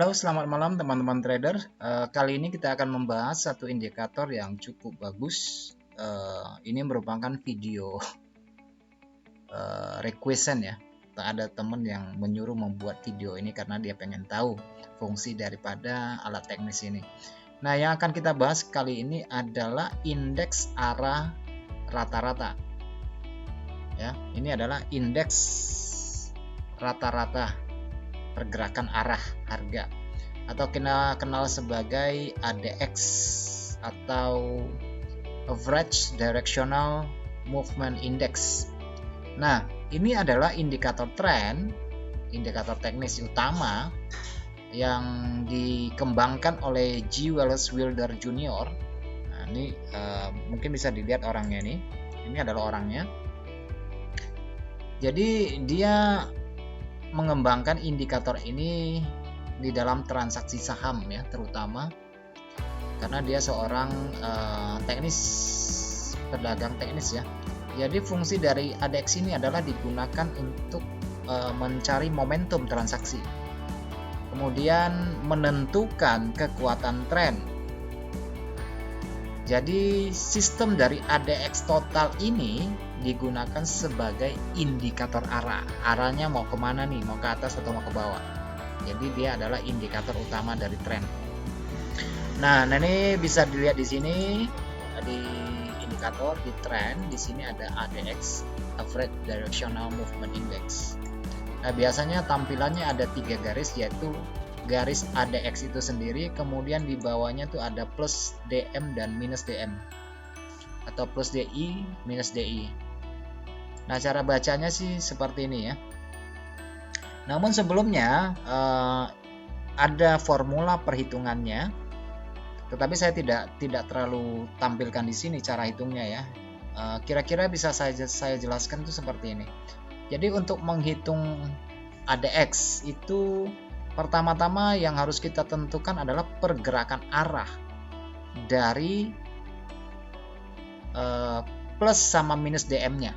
Halo, selamat malam teman-teman trader. Kali ini kita akan membahas satu indikator yang cukup bagus. Ini merupakan video requestan ya. Ada teman yang menyuruh membuat video ini karena dia pengen tahu fungsi daripada alat teknis ini. Nah, yang akan kita bahas kali ini adalah indeks arah rata-rata. Ya, ini adalah indeks rata-rata pergerakan arah harga, atau kita kenal sebagai ADX atau Average Directional Movement Index. Nah, ini adalah indikator tren, indikator teknis utama yang dikembangkan oleh G. Wallace Wilder Jr. Nah, ini mungkin bisa dilihat orangnya nih. Ini adalah orangnya. Jadi dia mengembangkan indikator ini di dalam transaksi saham ya, terutama karena dia seorang teknis, pedagang teknis ya. Jadi fungsi dari ADX ini adalah digunakan untuk mencari momentum transaksi, kemudian menentukan kekuatan tren. Jadi sistem dari ADX total ini digunakan sebagai indikator arah. Arahnya mau kemana nih, mau ke atas atau mau ke bawah. Jadi dia adalah indikator utama dari tren. Nah, ini bisa dilihat di sini di indikator di tren. Di sini ada ADX, Average Directional Movement Index. Nah, biasanya tampilannya ada 3 garis, yaitu garis ADX itu sendiri, kemudian di bawahnya tuh ada plus DM dan minus DM, atau plus DI minus DI. Nah, cara bacanya sih seperti ini ya. Namun sebelumnya ada formula perhitungannya, tetapi saya tidak terlalu tampilkan di sini cara hitungnya ya. Kira-kira bisa saya jelaskan itu seperti ini. Jadi untuk menghitung ADX itu pertama-tama yang harus kita tentukan adalah pergerakan arah dari plus sama minus DM-nya.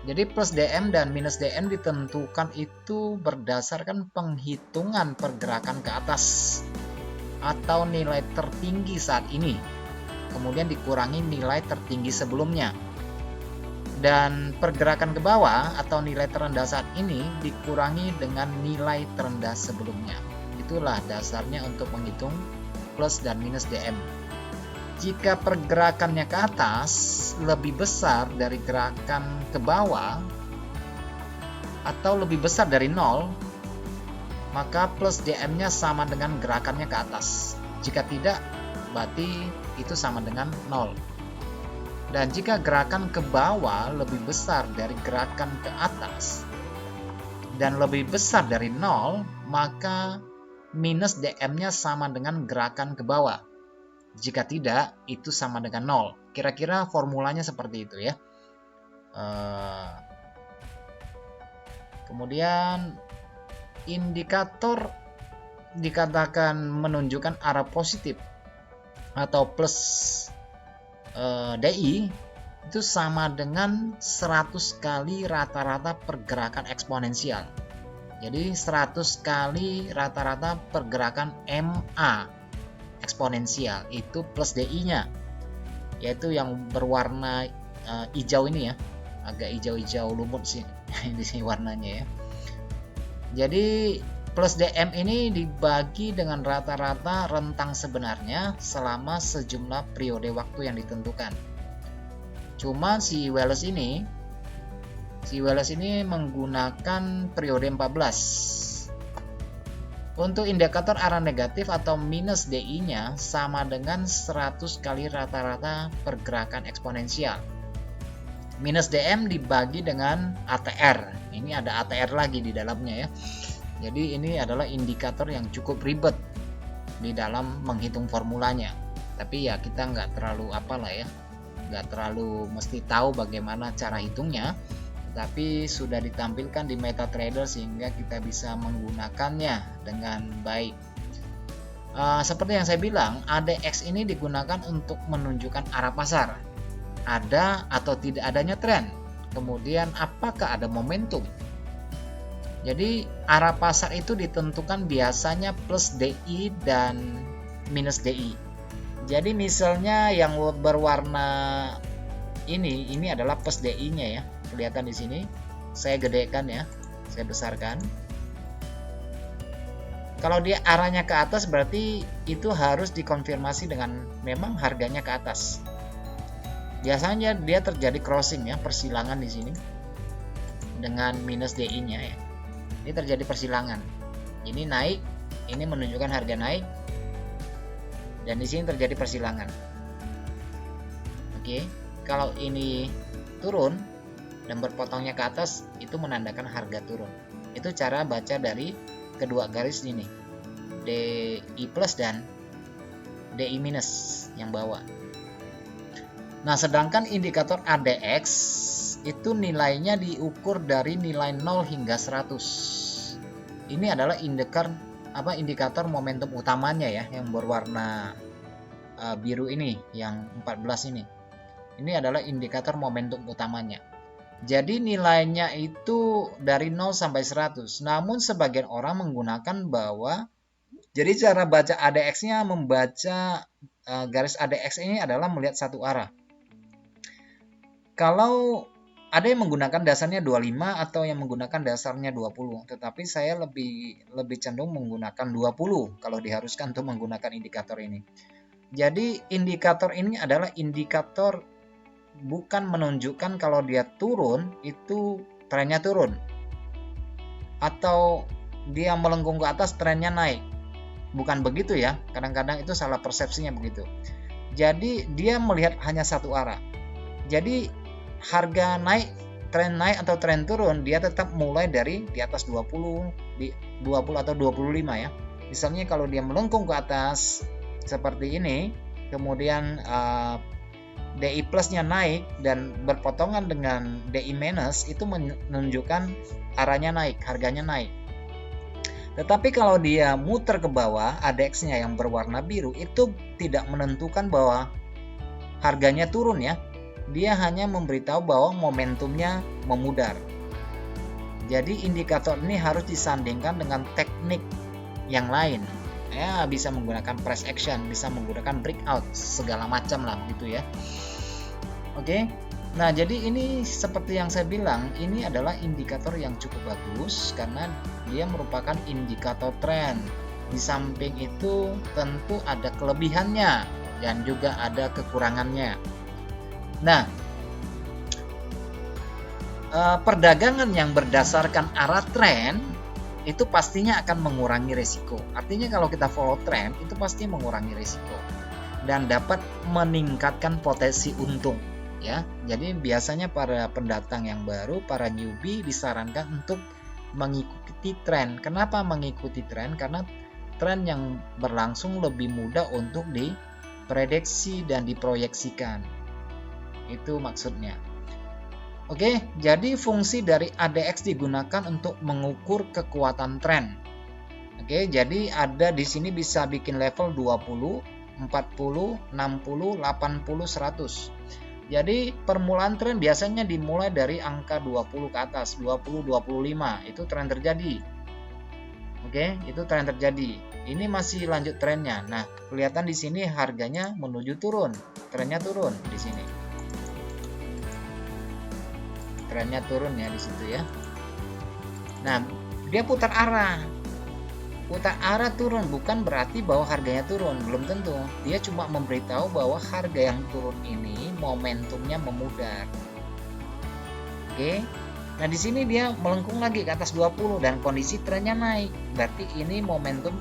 Jadi plus DM dan minus DM ditentukan itu berdasarkan penghitungan pergerakan ke atas atau nilai tertinggi saat ini, kemudian dikurangi nilai tertinggi sebelumnya, dan pergerakan ke bawah atau nilai terendah saat ini dikurangi dengan nilai terendah sebelumnya. Itulah dasarnya untuk menghitung plus dan minus DM. Jika pergerakannya ke atas lebih besar dari gerakan ke bawah atau lebih besar dari 0, maka plus DM-nya sama dengan gerakannya ke atas. Jika tidak, berarti itu sama dengan 0. Dan jika gerakan ke bawah lebih besar dari gerakan ke atas dan lebih besar dari 0, maka minus DM-nya sama dengan gerakan ke bawah. Jika tidak, itu sama dengan 0. Kira-kira formulanya seperti itu ya. Kemudian indikator dikatakan menunjukkan arah positif atau plus DI itu sama dengan 100 kali rata-rata pergerakan eksponensial. Jadi 100 kali rata-rata pergerakan MA eksponensial itu plus DI-nya, yaitu yang berwarna hijau ini ya, agak hijau-hijau lumut sih di sini warnanya ya. Jadi plus DM ini dibagi dengan rata-rata rentang sebenarnya selama sejumlah periode waktu yang ditentukan. Cuma si Wallace ini menggunakan periode 14. Untuk indikator arah negatif atau minus DI-nya sama dengan 100 kali rata-rata pergerakan eksponensial. Minus DM dibagi dengan ATR. Ini ada ATR lagi di dalamnya ya. Jadi ini adalah indikator yang cukup ribet di dalam menghitung formulanya. Tapi ya kita nggak terlalu nggak terlalu mesti tahu bagaimana cara hitungnya. Tapi sudah ditampilkan di MetaTrader sehingga kita bisa menggunakannya dengan baik. Seperti yang saya bilang, ADX ini digunakan untuk menunjukkan arah pasar, ada atau tidak adanya tren, kemudian apakah ada momentum. Jadi arah pasar itu ditentukan biasanya plus DI dan minus DI. Jadi misalnya yang berwarna ini adalah plus DI-nya ya. Kelihatan di sini. Saya gedekan ya. Saya besarkan. Kalau dia arahnya ke atas berarti itu harus dikonfirmasi dengan memang harganya ke atas. Biasanya dia terjadi crossing ya, persilangan di sini dengan minus DI-nya ya. Ini terjadi persilangan. Ini naik, ini menunjukkan harga naik, dan di sini terjadi persilangan. Oke, kalau ini turun dan berpotongnya ke atas, itu menandakan harga turun. Itu cara baca dari kedua garis ini, DI plus dan DI minus yang bawah. Nah, sedangkan indikator ADX itu nilainya diukur dari nilai 0 hingga 100. Ini adalah indikator momentum utamanya ya, yang berwarna biru ini, yang 14 ini. Ini adalah indikator momentum utamanya. Jadi nilainya itu dari 0 sampai 100. Namun sebagian orang menggunakan jadi cara baca ADX-nya, membaca garis ADX ini adalah melihat satu arah. Kalau ada yang menggunakan dasarnya 25 atau yang menggunakan dasarnya 20, tetapi saya lebih cenderung menggunakan 20 kalau diharuskan untuk menggunakan indikator ini. Jadi indikator ini adalah indikator bukan menunjukkan kalau dia turun itu trennya turun, atau dia melengkung ke atas trennya naik. Bukan begitu ya, kadang-kadang itu salah persepsinya begitu. Jadi dia melihat hanya satu arah. Jadi harga naik, tren naik atau tren turun, dia tetap mulai dari di atas 20, di 20 atau 25 ya. Misalnya kalau dia melengkung ke atas seperti ini, kemudian DI plusnya naik dan berpotongan dengan DI minus, itu menunjukkan arahnya naik, harganya naik. Tetapi kalau dia muter ke bawah, ADX-nya yang berwarna biru itu tidak menentukan bahwa harganya turun ya. Dia hanya memberitahu bahwa momentumnya memudar. Jadi indikator ini harus disandingkan dengan teknik yang lain. Ya, bisa menggunakan price action, bisa menggunakan breakout, segala macam lah gitu ya. Oke. Nah, jadi ini seperti yang saya bilang, ini adalah indikator yang cukup bagus karena dia merupakan indikator tren. Di samping itu tentu ada kelebihannya dan juga ada kekurangannya. Nah, perdagangan yang berdasarkan arah tren itu pastinya akan mengurangi risiko. Artinya kalau kita follow tren itu pasti mengurangi risiko dan dapat meningkatkan potensi untung ya. Jadi biasanya para pendatang yang baru, para newbie disarankan untuk mengikuti tren. Kenapa mengikuti tren? Karena tren yang berlangsung lebih mudah untuk diprediksi dan diproyeksikan. Itu maksudnya. Oke, jadi fungsi dari ADX digunakan untuk mengukur kekuatan tren. Oke, jadi ada di sini bisa bikin level 20, 40, 60, 80, 100. Jadi permulaan tren biasanya dimulai dari angka 20 ke atas, 20, 25, itu tren terjadi. Oke, itu tren terjadi. Ini masih lanjut trennya. Nah, kelihatan di sini harganya menuju turun. Trennya turun di sini. Trennya turun ya di situ ya. Nah, dia putar arah. Putar arah turun bukan berarti bahwa harganya turun, belum tentu. Dia cuma memberitahu bahwa harga yang turun ini momentumnya memudar. Oke. Nah, di sini dia melengkung lagi ke atas 20 dan kondisi trennya naik. Berarti ini momentum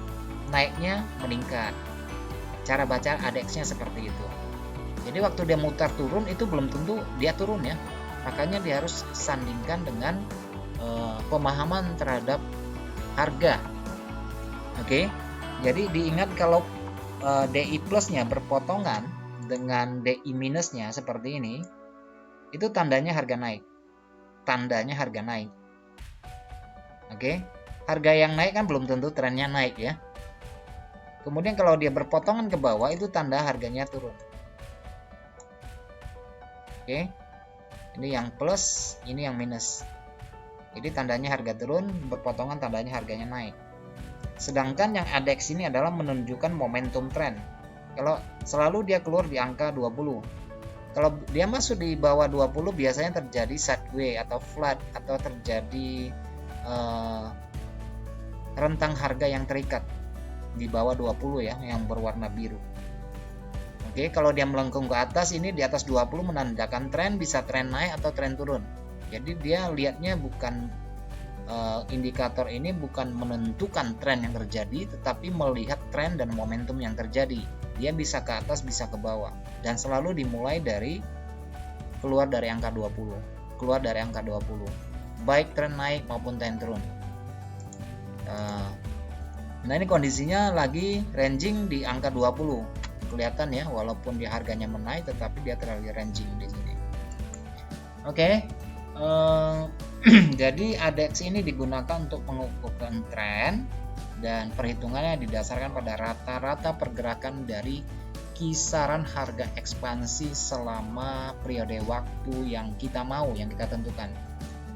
naiknya meningkat. Cara baca ADX-nya seperti itu. Jadi waktu dia mutar turun itu belum tentu dia turun ya. Makanya dia harus sandingkan dengan pemahaman terhadap harga. Oke, jadi diingat kalau DI plusnya berpotongan dengan DI minusnya seperti ini, itu tandanya harga naik. Tandanya harga naik. Oke, harga yang naik kan belum tentu trennya naik ya. Kemudian kalau dia berpotongan ke bawah itu tanda harganya turun. Oke. Ini yang plus, ini yang minus. Jadi tandanya harga turun, berpotongan tandanya harganya naik. Sedangkan yang ADX ini adalah menunjukkan momentum tren. Kalau selalu dia keluar di angka 20. Kalau dia masuk di bawah 20 biasanya terjadi sideways atau flat atau terjadi rentang harga yang terikat di bawah 20 ya, yang berwarna biru. Oke, kalau dia melengkung ke atas, ini di atas 20 menandakan tren, bisa tren naik atau tren turun. Jadi dia lihatnya bukan indikator ini bukan menentukan tren yang terjadi, tetapi melihat tren dan momentum yang terjadi. Dia bisa ke atas, bisa ke bawah, dan selalu dimulai dari keluar dari angka 20, keluar dari angka 20, baik tren naik maupun tren turun. Nah, ini kondisinya lagi ranging di angka 20. Kelihatan ya, walaupun dia harganya menaik, tetapi dia terlalu ranging di sini. Oke. Jadi ADX ini digunakan untuk mengukurkan tren dan perhitungannya didasarkan pada rata-rata pergerakan dari kisaran harga ekspansi selama periode waktu yang kita mau, yang kita tentukan.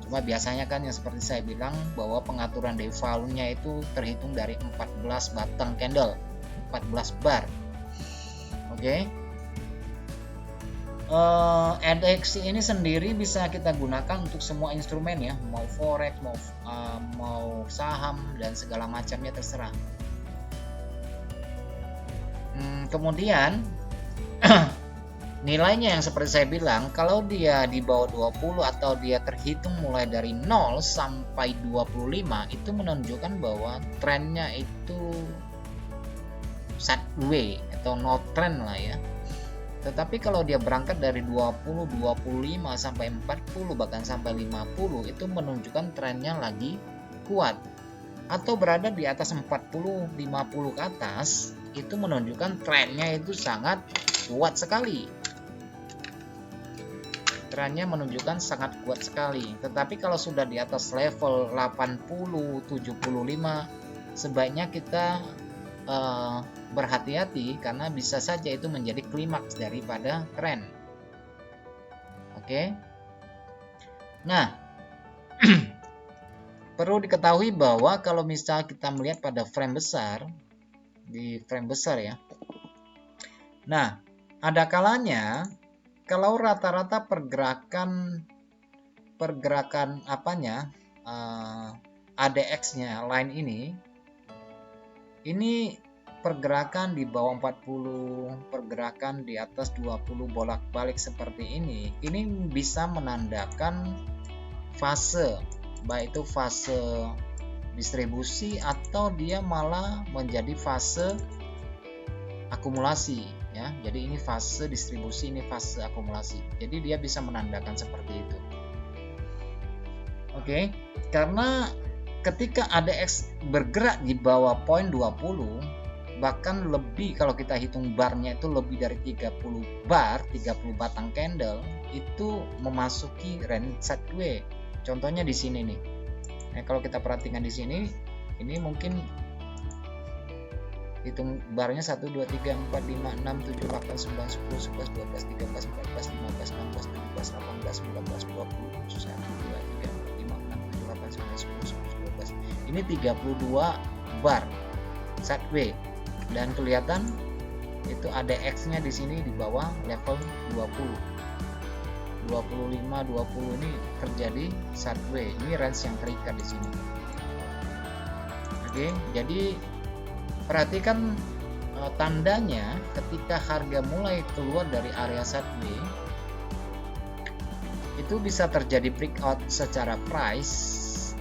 Cuma biasanya kan yang seperti saya bilang bahwa pengaturan day volume-nya itu terhitung dari 14 batang candle, 14 bar. Oke. ADX ini sendiri bisa kita gunakan untuk semua instrumen ya, mau forex, mau saham dan segala macamnya terserah. Kemudian nilainya yang seperti saya bilang, kalau dia di bawah 20 atau dia terhitung mulai dari 0 sampai 25, itu menunjukkan bahwa trennya itu sideways atau no trend lah ya. Tetapi kalau dia berangkat dari 20, 25 sampai 40 bahkan sampai 50, itu menunjukkan trennya lagi kuat. Atau berada di atas 40, 50 ke atas, itu menunjukkan trennya itu sangat kuat sekali. Trennya menunjukkan sangat kuat sekali. Tetapi kalau sudah di atas level 80, 75, sebaiknya kita berhati-hati karena bisa saja itu menjadi klimaks daripada tren. Oke. Nah, perlu diketahui bahwa kalau misal kita melihat pada frame besar, di frame besar ya. Nah, ada kalanya kalau rata-rata pergerakan apanya ADX-nya line ini pergerakan di bawah 40, pergerakan di atas 20 bolak-balik seperti ini bisa menandakan fase, baik itu fase distribusi atau dia malah menjadi fase akumulasi ya. Jadi ini fase distribusi, ini fase akumulasi. Jadi dia bisa menandakan seperti itu. Oke, karena ketika ADX bergerak di bawah poin 20, bahkan lebih kalau kita hitung barnya itu lebih dari 30 bar, 30 batang candle, itu memasuki range sideways. Contohnya di sini nih. Nah, kalau kita perhatikan di sini, ini mungkin hitung barnya 1 2 3 4 5 6 7 8 9 10 11 12 13 14 15 16 17 18 19 20 1 2 3 4 5 6 7 8 9 10 11 12. Ini 32 bar sideways dan kelihatan itu ADX-nya di sini di bawah level 20. 25 20 ini terjadi sideways. Ini range yang terikat di sini. Oke, jadi perhatikan tandanya ketika harga mulai keluar dari area sideways, itu bisa terjadi breakout secara price,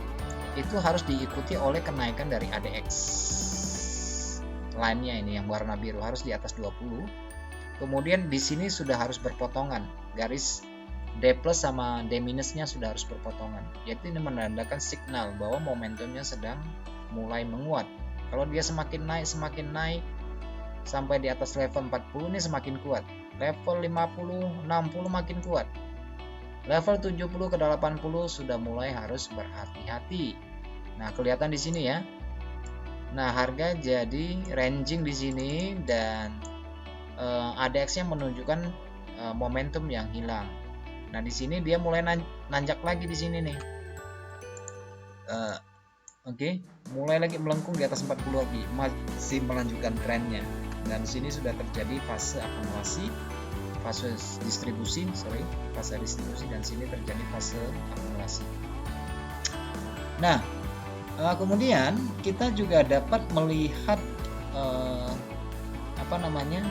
itu harus diikuti oleh kenaikan dari ADX line-nya ini yang warna biru harus di atas 20. Kemudian di sini sudah harus berpotongan, garis D plus sama D minusnya sudah harus berpotongan. Jadi ini menandakan signal bahwa momentumnya sedang mulai menguat. Kalau dia semakin naik sampai di atas level 40 ini semakin kuat. Level 50, 60 makin kuat. Level 70 ke 80 sudah mulai harus berhati-hati. Nah, kelihatan di sini ya. Nah, harga jadi ranging di sini dan ADX-nya menunjukkan momentum yang hilang. Nah, di sini dia mulai nanjak lagi di sini nih. Oke, mulai lagi melengkung di atas 40 lagi, masih melanjutkan trennya. Dan di sini sudah terjadi fase akumulasi, fase distribusi, dan sini terjadi fase akumulasi. Nah, kemudian kita juga dapat melihat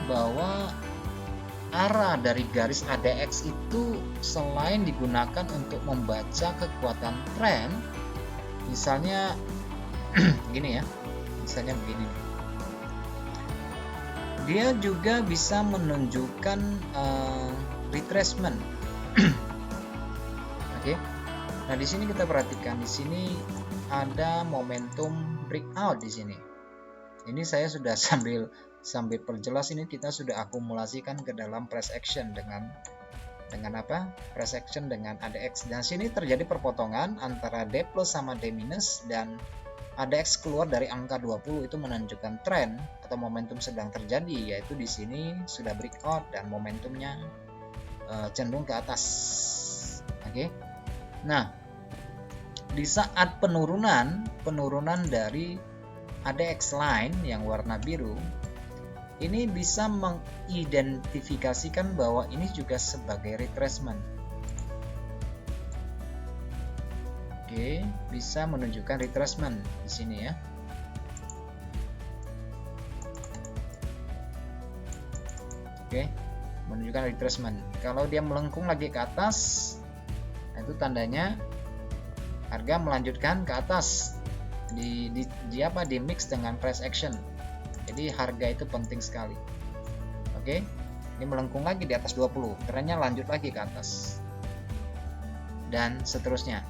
bahwa arah dari garis ADX itu selain digunakan untuk membaca kekuatan tren, misalnya gini ya, misalnya begini, dia juga bisa menunjukkan retracement. Oke. Nah, di sini kita perhatikan, di sini ada momentum breakout di sini. Ini saya sudah sambil perjelas, ini kita sudah akumulasikan ke dalam price action dengan apa? Price action dengan ADX. Dan sini terjadi perpotongan antara D plus sama D minus, dan ADX keluar dari angka 20 itu menunjukkan tren atau momentum sedang terjadi, yaitu di sini sudah breakout dan momentumnya cenderung ke atas. Oke. Nah, di saat penurunan dari ADX line yang warna biru, ini bisa mengidentifikasikan bahwa ini juga sebagai retracement. Oke, bisa menunjukkan retracement di sini ya. Oke, menunjukkan retracement. Kalau dia melengkung lagi ke atas, itu tandanya harga melanjutkan ke atas di mix dengan price action. Jadi harga itu penting sekali. Oke, ini melengkung lagi di atas 20, trennya lanjut lagi ke atas dan seterusnya.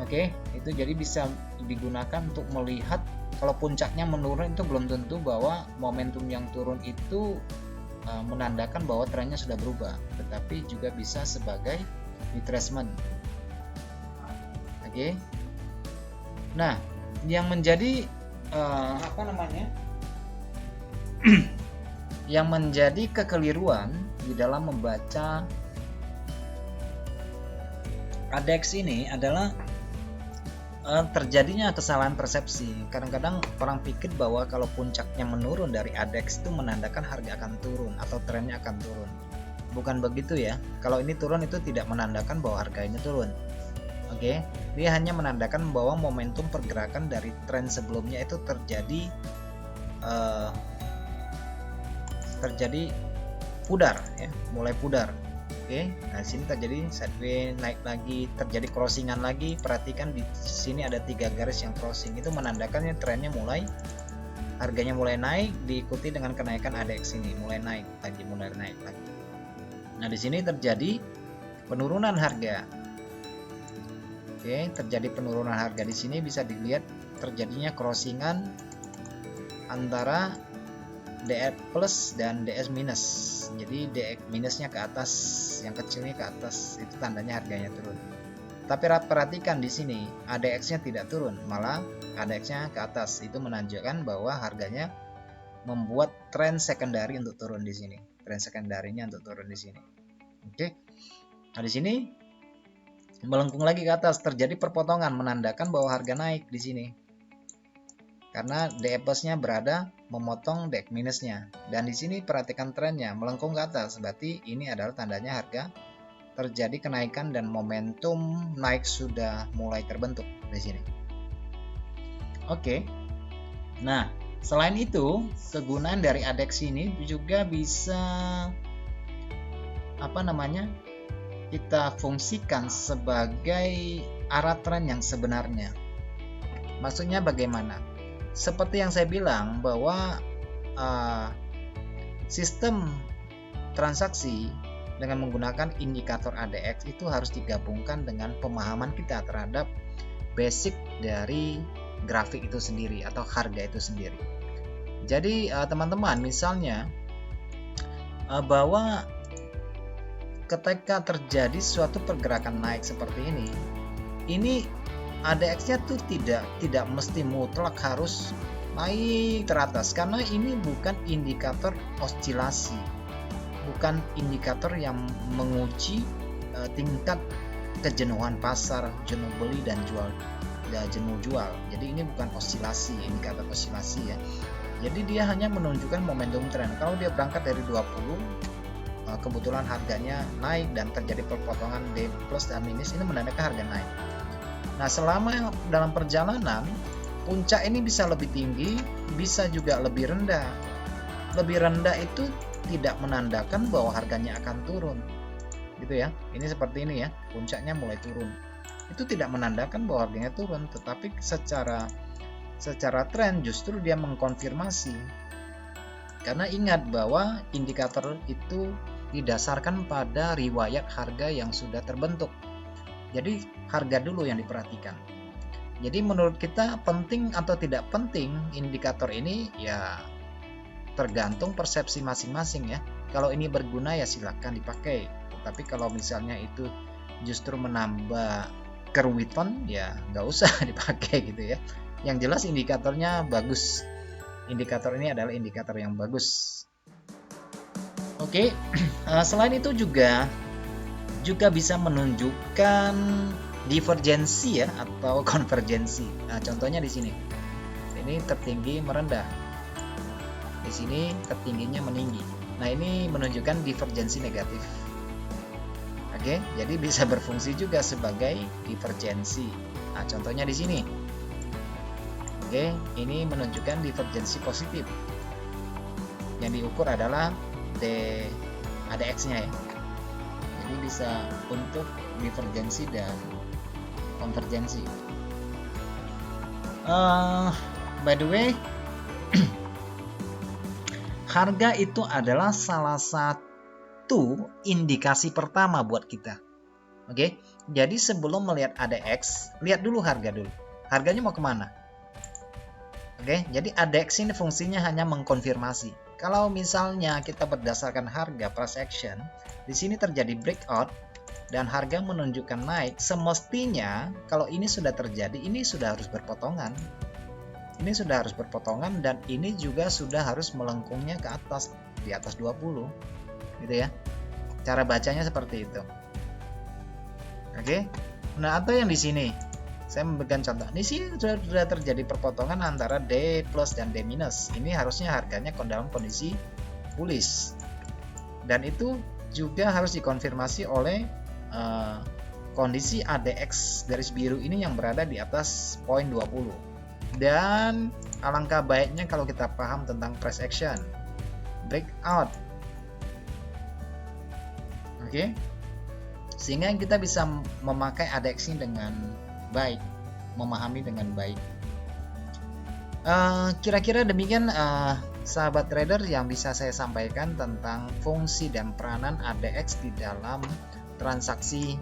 Oke, itu jadi bisa digunakan untuk melihat kalau puncaknya menurun, itu belum tentu bahwa momentum yang turun itu menandakan bahwa trennya sudah berubah, tetapi juga bisa sebagai retracement. Oke. Nah, yang menjadi yang menjadi kekeliruan di dalam membaca ADX ini adalah terjadinya kesalahan persepsi. Kadang-kadang orang pikir bahwa kalau puncaknya menurun dari ADX itu menandakan harga akan turun atau trennya akan turun. Bukan begitu ya. Kalau ini turun itu tidak menandakan bahwa harga ini turun. Oke, dia hanya menandakan bahwa momentum pergerakan dari tren sebelumnya itu terjadi pudar ya, mulai pudar. Oke, nah sini terjadi sideways, naik lagi, terjadi crossingan lagi. Perhatikan di sini ada 3 garis yang crossing, itu menandakan trennya harganya mulai naik, diikuti dengan kenaikan ADX ini, mulai naik lagi. Nah, di sini terjadi penurunan harga. Oke, terjadi penurunan harga di sini bisa dilihat terjadinya crossingan antara DX plus dan DS minus. Jadi DX minusnya ke atas, yang kecilnya ke atas, itu tandanya harganya turun. Tapi perhatikan di sini ADX-nya tidak turun, malah ADX-nya ke atas. Itu menunjukkan bahwa harganya membuat tren secondary untuk turun di sini. Tren secondary-nya untuk turun di sini. Oke. Nah, di sini melengkung lagi ke atas, terjadi perpotongan menandakan bahwa harga naik di sini. Karena DX plus-nya berada memotong DX minusnya. Dan di sini perhatikan trennya melengkung ke atas, berarti ini adalah tandanya harga terjadi kenaikan dan momentum naik sudah mulai terbentuk di sini. Oke. Nah, selain itu, kegunaan dari ADX ini juga bisa kita fungsikan sebagai arah tren yang sebenarnya. Maksudnya bagaimana? Seperti yang saya bilang bahwa sistem transaksi dengan menggunakan indikator ADX itu harus digabungkan dengan pemahaman kita terhadap basic dari grafik itu sendiri atau harga itu sendiri. Jadi teman-teman, misalnya bahwa ketika terjadi suatu pergerakan naik seperti ini ADX-nya tuh tidak mesti mutlak harus naik teratas, karena ini bukan indikator oscilasi, bukan indikator yang menguji tingkat kejenuhan pasar, jenuh beli dan jenuh jual. Jadi ini bukan osilasi, indikator osilasi ya. Jadi dia hanya menunjukkan momentum tren. Kalau dia berangkat dari 20, kebetulan harganya naik dan terjadi perpotongan D plus dan minus, ini menandakan harga naik. Nah, selama dalam perjalanan, puncak ini bisa lebih tinggi, bisa juga lebih rendah. Lebih rendah itu tidak menandakan bahwa harganya akan turun, gitu ya. Ini seperti ini ya, puncaknya mulai turun. Itu tidak menandakan bahwa harganya turun, tetapi secara tren justru dia mengkonfirmasi. Karena ingat bahwa indikator itu didasarkan pada riwayat harga yang sudah terbentuk. Jadi harga dulu yang diperhatikan. Jadi menurut kita penting atau tidak penting indikator ini ya tergantung persepsi masing-masing ya. Kalau ini berguna ya silakan dipakai. Tapi kalau misalnya itu justru menambah kerumitan ya nggak usah dipakai gitu ya. Yang jelas indikatornya bagus. Indikator ini adalah indikator yang bagus. Oke, selain itu juga bisa menunjukkan divergensi ya atau konvergensi. Nah, contohnya di sini. Ini tertinggi merendah. Di sini tertingginya meninggi. Nah, ini menunjukkan divergensi negatif. Oke, jadi bisa berfungsi juga sebagai divergensi. Nah, contohnya di sini. Oke, ini menunjukkan divergensi positif. Yang diukur adalah ADX-nya ya. Jadi bisa untuk divergensi dan konvergensi. By the way, harga itu adalah salah satu indikasi pertama buat kita. Oke, jadi sebelum melihat ADX, lihat dulu harga dulu. Harganya mau kemana? Oke, jadi ADX ini fungsinya hanya mengkonfirmasi. Kalau misalnya kita berdasarkan harga price action, di sini terjadi breakout dan harga menunjukkan naik, semestinya kalau ini sudah terjadi, ini sudah harus berpotongan. Ini sudah harus berpotongan dan ini juga sudah harus melengkungnya ke atas, di atas 20. Gitu ya. Cara bacanya seperti itu. Oke. Nah, atau yang di sini saya memberikan contoh. Di sini sudah terjadi perpotongan antara D plus dan D minus. Ini harusnya harganya dalam kondisi bullish. Dan itu juga harus dikonfirmasi oleh kondisi ADX garis biru ini yang berada di atas poin 20. Dan alangkah baiknya kalau kita paham tentang price action, breakout. Oke. Sehingga kita bisa memakai ADX ini dengan baik, memahami dengan baik. Kira-kira demikian sahabat trader yang bisa saya sampaikan tentang fungsi dan peranan ADX di dalam transaksi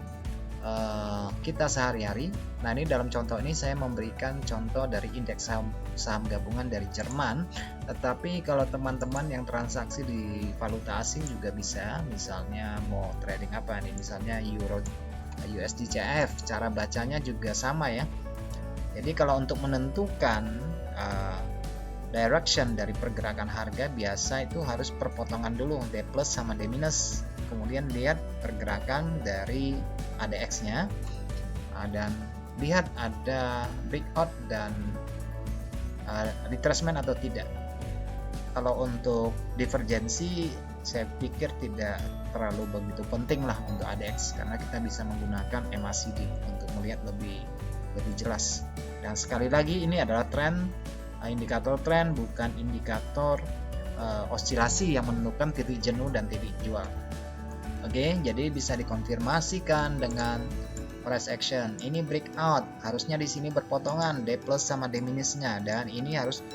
kita sehari-hari. Nah, ini dalam contoh ini saya memberikan contoh dari indeks saham gabungan dari Jerman, tetapi kalau teman-teman yang transaksi di valuta asing juga bisa, misalnya mau trading apa nih, misalnya Euro USD CHF, cara bacanya juga sama ya. Jadi kalau untuk menentukan direction dari pergerakan harga, biasa itu harus perpotongan dulu D plus sama D minus, kemudian lihat pergerakan dari ADX-nya dan lihat ada breakout dan retracement atau tidak. Kalau untuk divergensi saya pikir tidak terlalu begitu penting lah untuk ADX, karena kita bisa menggunakan MACD untuk melihat lebih jelas. Dan sekali lagi ini adalah tren, indikator tren, bukan indikator osilasi yang menentukan titik jenuh dan titik jual. Oke, jadi bisa dikonfirmasikan dengan price action. Ini breakout, harusnya di sini berpotongan D plus sama D minusnya, dan ini harus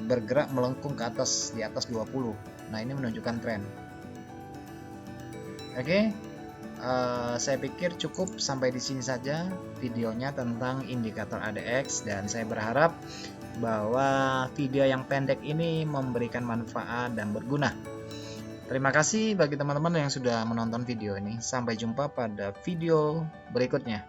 bergerak melengkung ke atas, di atas 20. Nah, ini menunjukkan tren. Oke, saya pikir cukup sampai di sini saja videonya tentang indikator ADX, dan saya berharap bahwa video yang pendek ini memberikan manfaat dan berguna. Terima kasih bagi teman-teman yang sudah menonton video ini. Sampai jumpa pada video berikutnya.